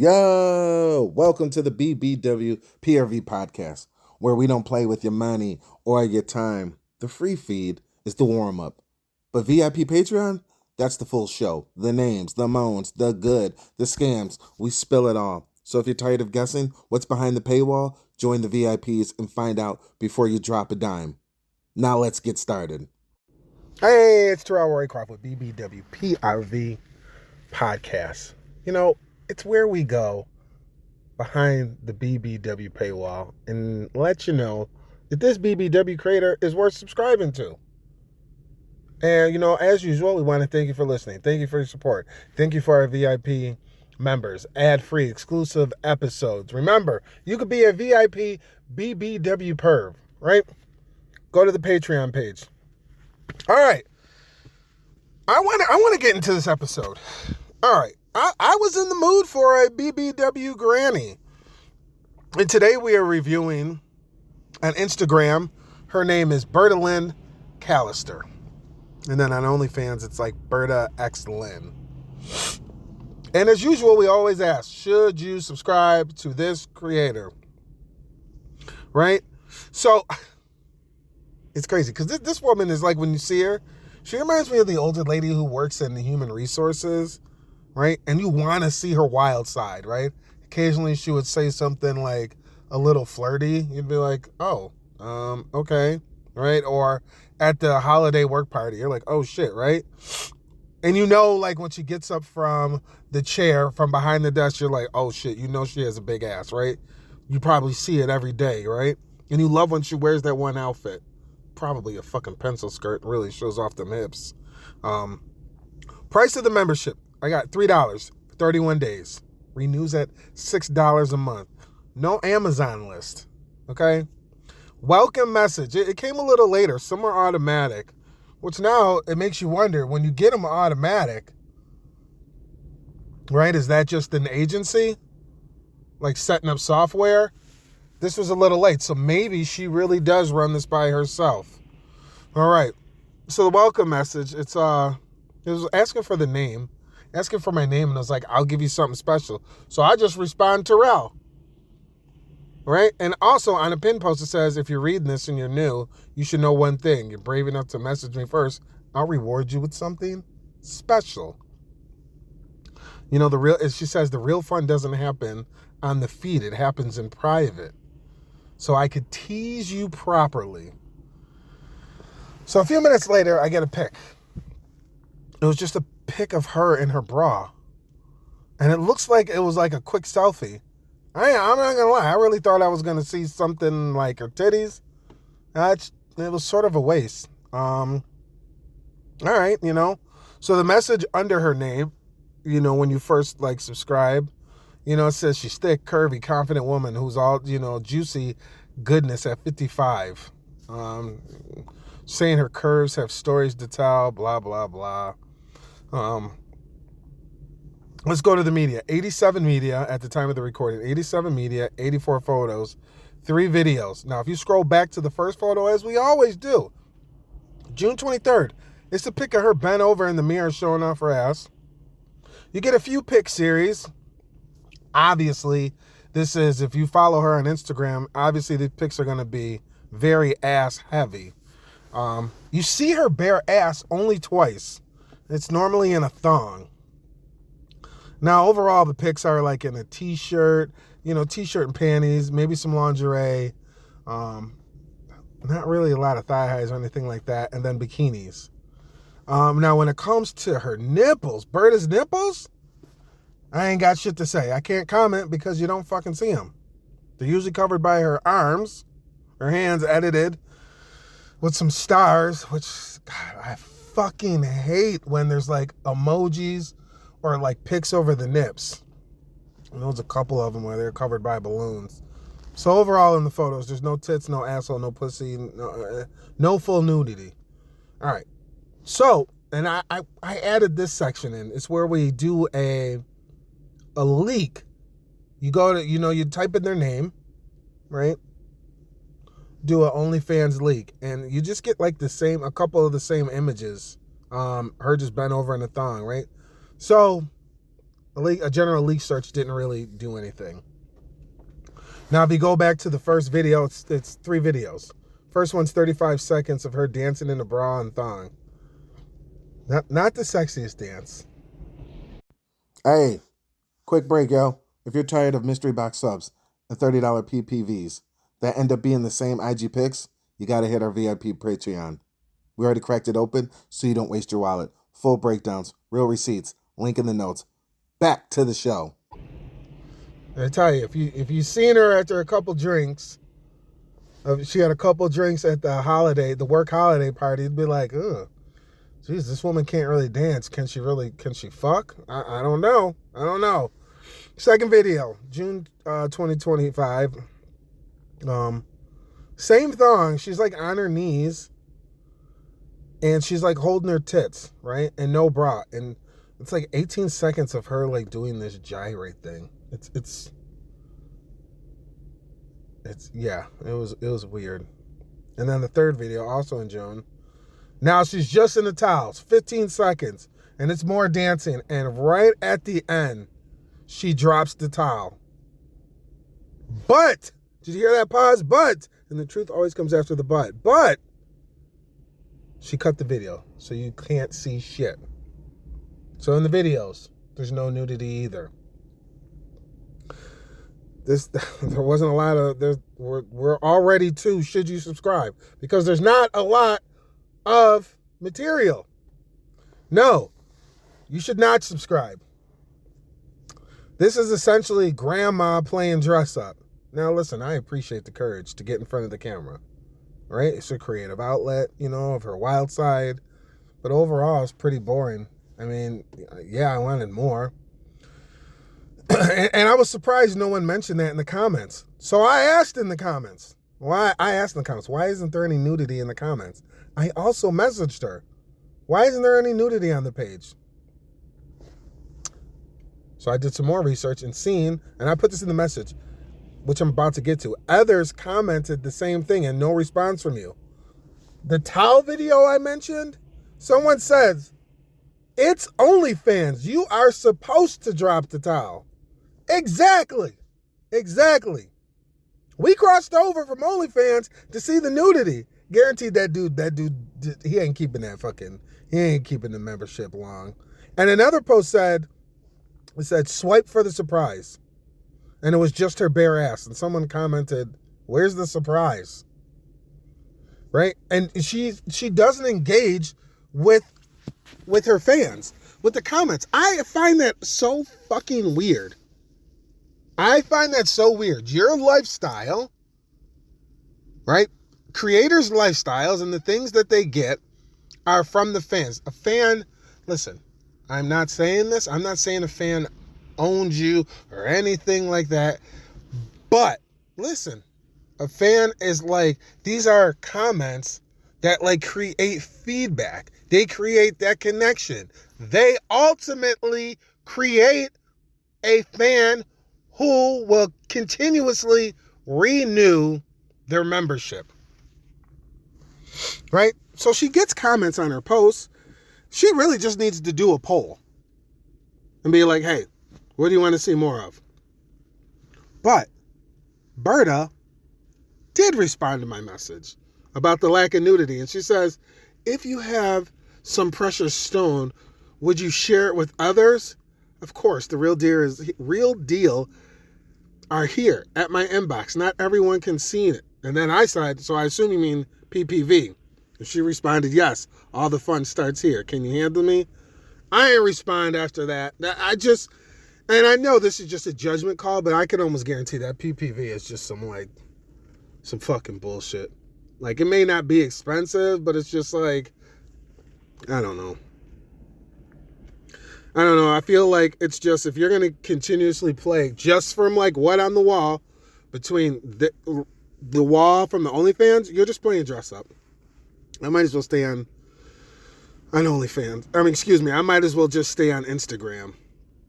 Yo, welcome to the BBW PRV podcast, where we don't play with your money or your time. The free feed is the warm up, but VIP Patreon, that's the full show. The names, the moans, the good, the scams, we spill it all. So if you're tired of guessing what's behind the paywall, join the VIPs and find out before you drop a dime. Now let's get started. Hey, it's Terrell Roycroft with BBW PRV Podcast. You know, it's where we go behind the BBW paywall and let you know that this BBW creator is worth subscribing to. And, you know, as usual, we want to thank you for listening. Thank you for your support. Thank you for our VIP members, ad-free, exclusive episodes. Remember, you could be a VIP BBW PeRV, right? Go to the Patreon page. All right. I want to get into this episode. All right. I was in the mood for a BBW granny. And today we are reviewing on Instagram. Her name is Bertaxlynn Callister. And then on OnlyFans, it's like Bertaxlynn. And as usual, we always ask, should you subscribe to this creator? Right? So it's crazy because this woman is like, when you see her, she reminds me of the older lady who works in the human resources, right? And you want to see her wild side, right? Occasionally she would say something like a little flirty. You'd be like, oh, okay, right? Or at the holiday work party, you're like, oh shit, right? And you know, like when she gets up from the chair, from behind the desk, you're like, oh shit, you know she has a big ass, right? You probably see it every day, right? And you love when she wears that one outfit. Probably a fucking pencil skirt, really shows off them hips. Price of the membership, I got $3 for 31 days. Renews at $6 a month. No Amazon list, okay? Welcome message, it came a little later. Some are automatic, which now it makes you wonder, when you get them automatic, right, is that just an agency? Like setting up software? This was a little late, so maybe she really does run this by herself. All right. So the welcome message, it was asking for the name, asking for my name, and I was like, I'll give you something special. So I just respond Terrell. Right? And also on a pin post, it says, if you're reading this and you're new, you should know one thing. You're brave enough to message me first. I'll reward you with something special. You know, she says the real fun doesn't happen on the feed. It happens in private. So I could tease you properly. So a few minutes later, I get a pic. It was just a pic of her in her bra. And it looks like it was like a quick selfie. I'm not going to lie. I really thought I was going to see something like her titties. It was sort of a waste. All right, you know. So the message under her name, you know, when you first like subscribe, you know, it says she's thick, curvy, confident woman who's all, you know, juicy goodness at 55. Saying her curves have stories to tell, blah, blah, blah. Let's go to the media. 87 media at the time of the recording. 87 media, 84 photos, 3 videos. Now, if you scroll back to the first photo, as we always do, June 23rd, it's a pic of her bent over in the mirror showing off her ass. You get a few pic series. Obviously, this is, if you follow her on Instagram, obviously the pics are going to be very ass heavy. You see her bare ass only twice. It's normally in a thong. Now, overall, the pics are like in a t-shirt, you know, t-shirt and panties, maybe some lingerie. Not really a lot of thigh highs or anything like that. And then bikinis. Now, when it comes to her nipples, Berta's nipples, I ain't got shit to say. I can't comment because you don't fucking see them. They're usually covered by her arms, her hands edited with some stars, which, God, I fucking hate when there's like emojis or like pics over the nips. And there's a couple of them where they're covered by balloons. So overall in the photos, there's no tits, no asshole, no pussy, no full nudity. All right. So, and I added this section in. It's where we do a leak. You go to, you know, you type in their name, right? Do a OnlyFans leak, and you just get like a couple of the same images. Her just bent over in a thong, right? So A general leak search didn't really do anything. Now, if you go back to the first video, it's 3 videos. First one's 35 seconds of her dancing in a bra and thong. Not the sexiest dance. Hey, quick break, yo. If you're tired of mystery box subs and $30 PPVs that end up being the same IG pics, you gotta hit our VIP Patreon. We already cracked it open, so you don't waste your wallet. Full breakdowns, real receipts, link in the notes. Back to the show. I tell you, if you seen her after a couple drinks, she had a couple drinks at the work holiday party, you'd be like, ugh, geez, this woman can't really dance. Can she fuck? I don't know. Second video, June 2025. Same thong. She's like on her knees, and she's like holding her tits, right? And no bra. And it's like 18 seconds of her like doing this gyrate thing. It's yeah, it was weird. And then the third video, also in June. Now she's just in the towels, 15 seconds, and it's more dancing. And right at the end, she drops the towel. But, did you hear that pause? But, and the truth always comes after the but she cut the video, so you can't see shit. So in the videos, there's no nudity either. There wasn't a lot of, we're already to should you subscribe, because there's not a lot of material. No, you should not subscribe. This is essentially grandma playing dress up. Now listen, I appreciate the courage to get in front of the camera, right? It's a creative outlet, of her wild side, but overall it's pretty boring. I mean, yeah, I wanted more. And I was surprised no one mentioned that in the comments. So I asked in the comments, why isn't there any nudity in the comments? I also messaged her, why isn't there any nudity on the page? So I did some more research and seen, and I put this in the message, which I'm about to get to. Others commented the same thing and no response from you. The towel video I mentioned, someone says, it's OnlyFans. You are supposed to drop the towel. Exactly. We crossed over from OnlyFans to see the nudity. Guaranteed that dude, he ain't keeping the membership long. And another post said, swipe for the surprise. And it was just her bare ass. And someone commented, where's the surprise? Right? And she doesn't engage with her fans, with the comments. I find that so fucking weird. Your lifestyle, right? Creators' lifestyles and the things that they get are from the fans. A fan, listen, I'm not saying this. I'm not saying a fan owns you or anything like that. But listen, a fan is like, these are comments that like create feedback. They create that connection. They ultimately create a fan who will continuously renew their membership. Right? So she gets comments on her posts. She really just needs to do a poll and be like, hey, what do you want to see more of? But Berta did respond to my message about the lack of nudity. And she says, if you have some precious stone, would you share it with others? Of course, the real deal are here at my inbox. Not everyone can see it. And then I said, so I assume you mean PPV. And she responded, yes, all the fun starts here. Can you handle me? I didn't respond after that. And I know this is just a judgment call, but I can almost guarantee that PPV is just some fucking bullshit. Like, it may not be expensive, but it's just like, I don't know. I feel like it's just, if you're going to continuously play just from like what on the wall between the wall from the OnlyFans, you're just playing dress up. I might as well stay on OnlyFans. I might as well just stay on Instagram.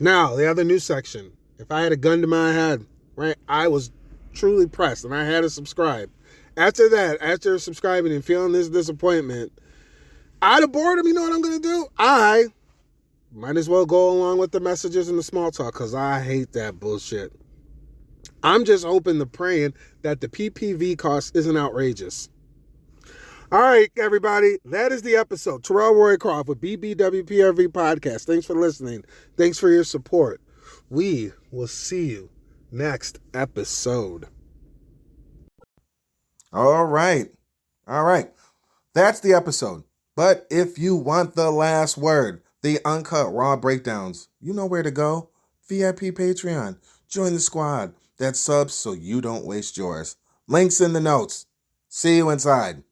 Now, the other news section. If I had a gun to my head, right, I was truly pressed and I had to subscribe. After that, after subscribing and feeling this disappointment, out of boredom, you know what I'm going to do? I might as well go along with the messages and the small talk because I hate that bullshit. I'm just hoping and praying that the PPV cost isn't outrageous. All right, everybody, that is the episode. Terrell Roycroft with BBW PRV Podcast. Thanks for listening. Thanks for your support. We will see you next episode. All right. That's the episode. But if you want the last word, the uncut raw breakdowns, you know where to go. VIP Patreon. Join the squad that subs so you don't waste yours. Links in the notes. See you inside.